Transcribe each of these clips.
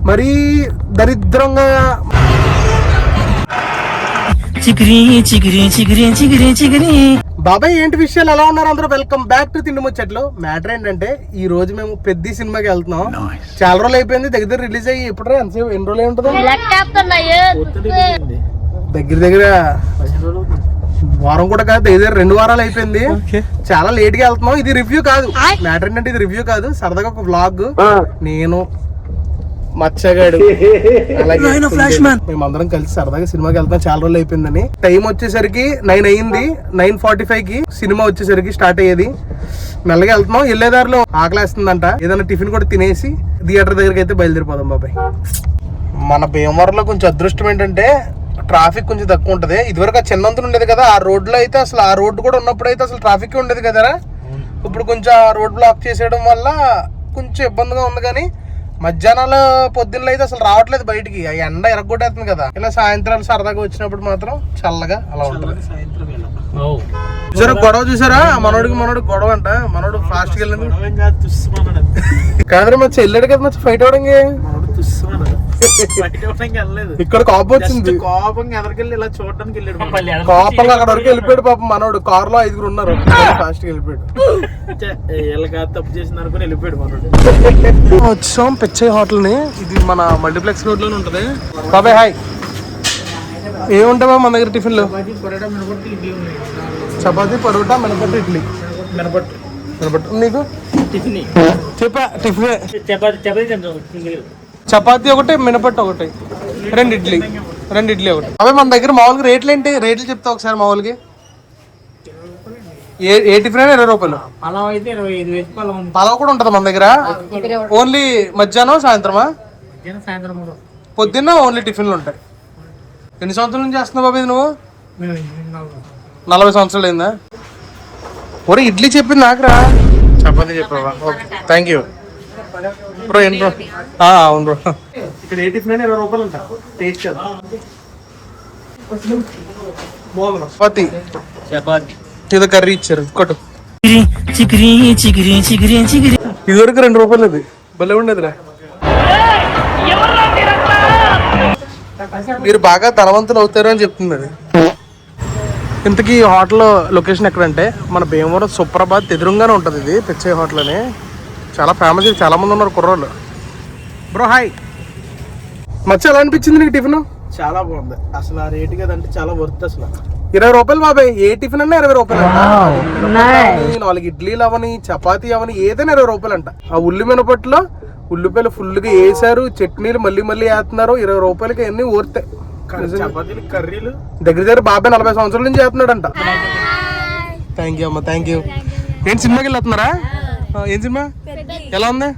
మరీ దరిద్రంగా బాబాయ్ ఏంటి విషయాలు ఎలా ఉన్నారు అందరూ? వెల్కమ్ బ్యాక్ టు తిండి ముచ్చట్లు. మ్యాటర్ ఏంటంటే ఈ రోజు మేము పెద్ద సినిమాకి వెళ్తున్నాం. చాలా రోజులు అయిపోయింది, దగ్గర రిలీజ్ అయ్యి ఎప్పుడు ఎన్ని రోజులు ఉంటుంది? దగ్గర వారం కూడా కాదు, దగ్గర 2 వారాలు అయిపోయింది. చాలా లేట్ గా వెళ్తున్నాం. ఇది రివ్యూ కాదు. మ్యాటర్ ఏంటంటే ఇది రివ్యూ కాదు, సరదాగా ఒక వ్లాగ్. నేను మచ్చగాడు మేమందరం కలిసి సరదాగా సినిమాకి వెళ్తాం. చాలా రోజులు అయిపోయిందని. టైం వచ్చేసరికి 9 అయ్యింది. 9:45కి సినిమా వచ్చేసరికి స్టార్ట్ అయ్యేది. మెల్లగా వెళ్తున్నాం. వెళ్ళేదారిలో ఆకలేస్తుందంట, ఏదైనా టిఫిన్ కూడా తినేసి థియేటర్ దగ్గరికి అయితే బయలుదేరిపోదాం బాబాయ్. మన భీమవరంలో కొంచెం అదృష్టం ఏంటంటే ట్రాఫిక్ కొంచెం తక్కువ ఉంటది. ఇదివరకు ఆ చిన్నంతులు ఉండేది కదా, ఆ రోడ్లో అయితే అసలు ఆ రోడ్డు కూడా ఉన్నప్పుడు అయితే అసలు ట్రాఫిక్ ఉండేది కదరా. ఇప్పుడు కొంచెం ఆ రోడ్ బ్లాక్ చేసేయడం వల్ల కొంచెం ఇబ్బందిగా ఉంది. కానీ మధ్యాహ్నాలు పొద్దున్నలో అయితే అసలు రావట్లేదు బయటికి, ఆ ఎండ ఎరగొట్టేస్తుంది కదా. ఇలా సాయంత్రాలు సరదాగా వచ్చినప్పుడు మాత్రం చల్లగా అలా ఉంటుంది. చూసారా గొడవ, చూసారా మనోడు గొడవ అంట. మనోడు ఫాస్ట్ గా వెళ్ళింది కాదు, మచ్చ వెళ్ళాడు కదా మచ్చ ఫైట్ అవడానికి. ఇక్కడ కోపం వచ్చింది, కోపంగా ఎదరికెళ్ళి ఇలా చూడడానికి వెళ్ళాడు. కోపంగా అక్కడ వరకు వెళ్ళిపోయాడు పాపం. మనోడు కారులో 5 ఉన్నారు, ఫాస్ట్ గా వెళ్ళిపోయాడు. తప్పు చేసిన అనుకుని వెళ్ళిపోయాడు మనోడు. వచ్చాం పిచ్చయ్య హోటల్ ని. ఇది మన మల్టీప్లెక్స్ రోడ్ లోనే ఉంటది. బాబాయ్ హాయ్, ఏముంటావా మన దగ్గర టిఫిన్ లో? చపాతీ, పరోటా, మినపట్టు, ఇడ్లీ. మినపట్టు నీకు చెప్పా టిఫిన్. చపాతీ ఒకటి, మినపట్టు ఒకటి, 2 ఇడ్లీ ఒకటి. అవే మన దగ్గర మామూలుగా రేట్లు ఏంటి? రేట్లు చెప్తా ఒకసారి మామూలుగా. ఏ టిఫిన్ అయినా 20 రూపాయలు. పలావ్ కూడా ఉంటది మన దగ్గర. ఓన్లీ మధ్యాహ్నం సాయంత్రమా? పొద్దున్న ఓన్లీ టిఫిన్లు ఉంటాయి. ఎన్ని సంవత్సరాల నుంచి చేస్తున్నావు బాబు ఇది నువ్వు? 40 సంవత్సరాలు అయిందా? ఒరే ఇడ్లీ చెప్పింది నాకురా, చపాతీ చెప్పావా? Okay thank you bro. ఏంటి బ్రో? అవును బ్రో. ఇక్కడ ఏ టిఫిన్ అయినా 20 రూపాయలు ఉంటా. టేస్ట్ చపాతీ ఏదో కర్రీ ఇచ్చారు కొట్టు. ఇదివరకు 2 రూపాయలు. ఇది భలే ఉండేదిరా. మీరు బాగా ధనవంతులు అవుతారు అని చెప్తుంది అది. ఇంతకీ హోటల్ లొకేషన్ ఎక్కడంటే మన భీమవరం సుప్రభాత్ ఎదురుగానే ఉంటుంది. ఇది పిచ్చయ్య హోటల్ అని చాలా ఫేమస్. ఇది చాలా మంది ఉన్నారు కుర్రోళ్ళు. Bro hi. మచ్చ ఎలా అనిపించింది నీకు టిఫిన్? చాలా బాగుంది అసలు. ఆ రేటు కదంటే చాలా వర్త్ అసలు. 20 రూపాయలు బాబాయ్. ఏ టిఫిన్ అన్నా 20 రూపాయలు అంట. 4 ఇడ్లీలు అవని, చపాతీ అవని, ఏదైనా 20 రూపాయలు అంట. ఆ ఉల్లి మినపట్లో ఉల్లిపాయలు ఫుల్గా వేసారు, చట్నీలు మళ్ళీ వేస్తున్నారు. 20 రూపాయలకి అన్ని ఊరుతాయి. కర్రీలు దగ్గర బాబాయ్ 40 సంవత్సరాల నుంచి చేస్తున్నాడు అంట. థ్యాంక్ యూ అమ్మా, థ్యాంక్ యూ. ఏంటి సినిమాకి వెళ్తున్నారా? ఏం సినిమా? ఎలా ఉంది?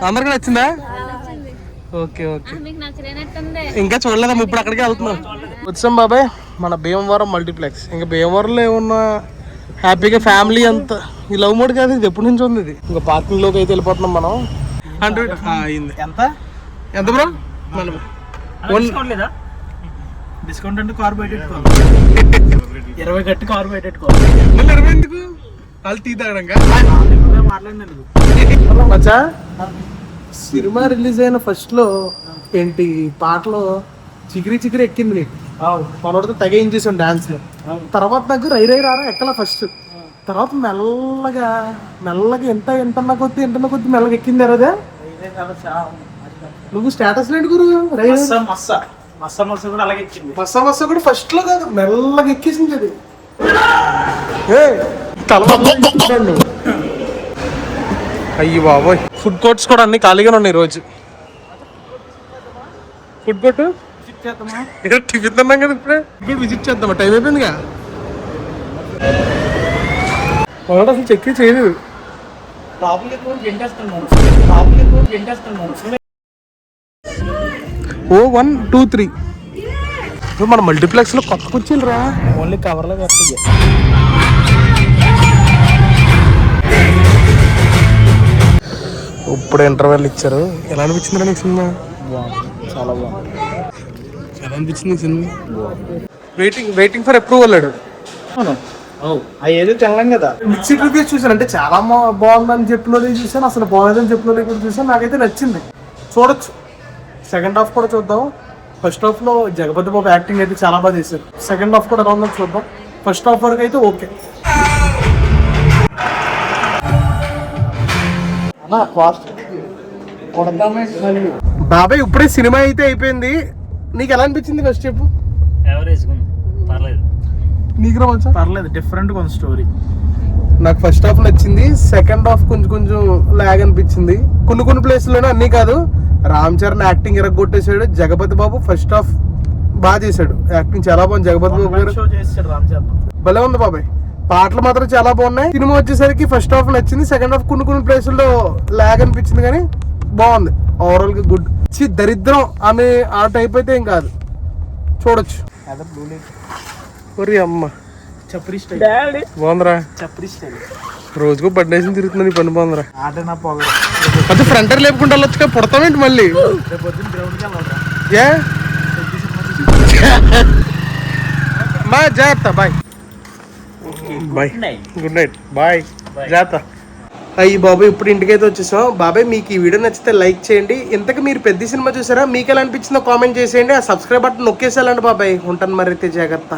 అందరికి నచ్చిందా? Okay okay. ఇంకా చూడలేదమ్మా, ఇప్పుడు అక్కడికి వెళ్తున్నాం. వచ్చాం బాబాయ్ మన భీమవరం మల్టీప్లెక్స్. ఇంకా భీమవరంలో ఏమన్నా హ్యాపీగా ఫ్యామిలీ అంతా. ఈ లవ్ మోడ్ కాదు, ఇది ఎప్పటి నుంచి ఉంది ఇది. ఇంకా పార్కింగ్ లోకి అయితే వెళ్ళిపోతున్నాం మనం. 100 అయింది. ఎంత బ్రో? డిస్కౌంట్ అంటే కార్ బయట 20 కట్టి కార్ బయట 20 ఎందుకు? వాళ్ళు టీ తాగడం మచ్చా. సినిమా రిలీజ్ అయిన ఫస్ట్ లో ఏంటి పాటలో చిగిరి ఎక్కింది నీకు. మనోడితో తెగ ఏం చేసాం డాన్స్ లో. తర్వాత నాకు రై రారా ఎక్కలా ఫస్ట్. తర్వాత మెల్లగా ఎంటన్నా కొద్ది మెల్లగా ఎక్కింది. అదే నువ్వు స్టేటస్ లేండి గురు. మస్స కూడా ఫస్ట్ లో కాదు, మెల్లగా ఎక్కేసింది అది. అయ్యి బాబోయ్. ఫుడ్ కోర్ట్స్ కూడా అన్ని ఖాళీగానే ఉన్నాయి ఈరోజు. ఫుడ్ కోర్ట్ టిఫిన్ తిన్నాం కదా, ఇప్పుడు విజిట్ చేద్దామా? టైం అయిపోయిందిగా. మొదట అసలు చెక్ చేయలేదు. ఓ 1 2 3 మన మల్టీప్లెక్స్ లో కొత్త కూర్చోరా. ఓన్లీ కవర్లో వస్తుంది. ఇప్పుడు ఇంటర్వెల్ ఇచ్చారు. ఎలా అనిపించింది నీకు సినిమా? చాలా బాగుంది. ఎలా అనిపించింది సినిమా? వెయిటింగ్ ఫర్ అప్రూవల్ అడు. ఏదో తెల్లం కదా. మిక్స్డ్ రివ్యూస్ చూసాను. అంటే చాలా బాగుందని చెప్పినోళ్ళు చూసాను, అసలు బాగుందని చెప్పినోళ్ళు కూడా చూసాను. నాకైతే నచ్చింది. చూడొచ్చు. సెకండ్ హాఫ్ కూడా చూద్దాం. ఫస్ట్ హాఫ్లో జగపతి బాబు యాక్టింగ్ అయితే చాలా బాగా చేశారు. సెకండ్ హాఫ్ కూడా ఎలా ఉందో చూద్దాం. ఫస్ట్ హాఫ్ వరకు అయితే ఓకే. బాబాయ్ ఇప్పుడే సినిమా అయితే అయిపోయింది. నీకు ఎలా అనిపించింది ఫస్ట్ చెప్పు. నీకు రావచ్చా? పర్లేదు, డిఫరెంట్గా ఉంది స్టోరీ. నాకు ఫస్ట్ హాఫ్ నచ్చింది. సెకండ్ హాఫ్ కొంచెం లాగ్ అనిపించింది కొన్ని ప్లేస్లోనే, అన్నీ కాదు. రామ్ చరణ్ యాక్టింగ్ ఎరగొట్టేశాడు. జగపతి బాబు ఫస్ట్ హాఫ్ బాగా చేశాడు, యాక్టింగ్ చాలా బాగుంది. జగపతి బాబు గారు భలే ఉంది బాబాయ్. పాటలు మాత్రం చాలా బాగున్నాయి. సినిమా వచ్చేసరికి ఫస్ట్ హాఫ్ నచ్చింది. సెకండ్ హాఫ్ కొన్ని ప్లేసుల్లో లాగ్ అనిపించింది, కానీ బాగుంది. ఓవరాల్ గా గుడ్. దరిద్రం ఆమె ఆ టైప్ అయితే ఏం కాదు, చూడొచ్చు. ఒరి అమ్మ చప్రీ స్టైల్ బాగుందిరా. చప్రీ స్టైల్ రోజుకు పడ్డేసి తిరుగుతుంది. నీ పని బాగుందిరా. ఆట నా పొగ అది ఫ్రంటర్ లేపుకుంటూ వెళ్ళొచ్చుగా, పుడతామేంటి మళ్ళీ? ఏ బాయ్, జాగ్రత్త. Bye bye, good night, bye, జాగ్రత్త. అయ్యి బాబాయ్, ఇప్పుడు ఇంటికైతే వచ్చేసాం. బాబాయ్ మీకు ఈ వీడియో నచ్చితే లైక్ చేయండి. ఇంతకు మీరు పెద్ద సినిమా చూసారా? మీకు ఎలా అనిపించిందో కామెంట్ చేసేయండి. ఆ సబ్స్క్రైబ్ బటన్ నొక్కేసేయాలండి బాబాయ్. ఉంటాను మరి అయితే, జాగ్రత్త.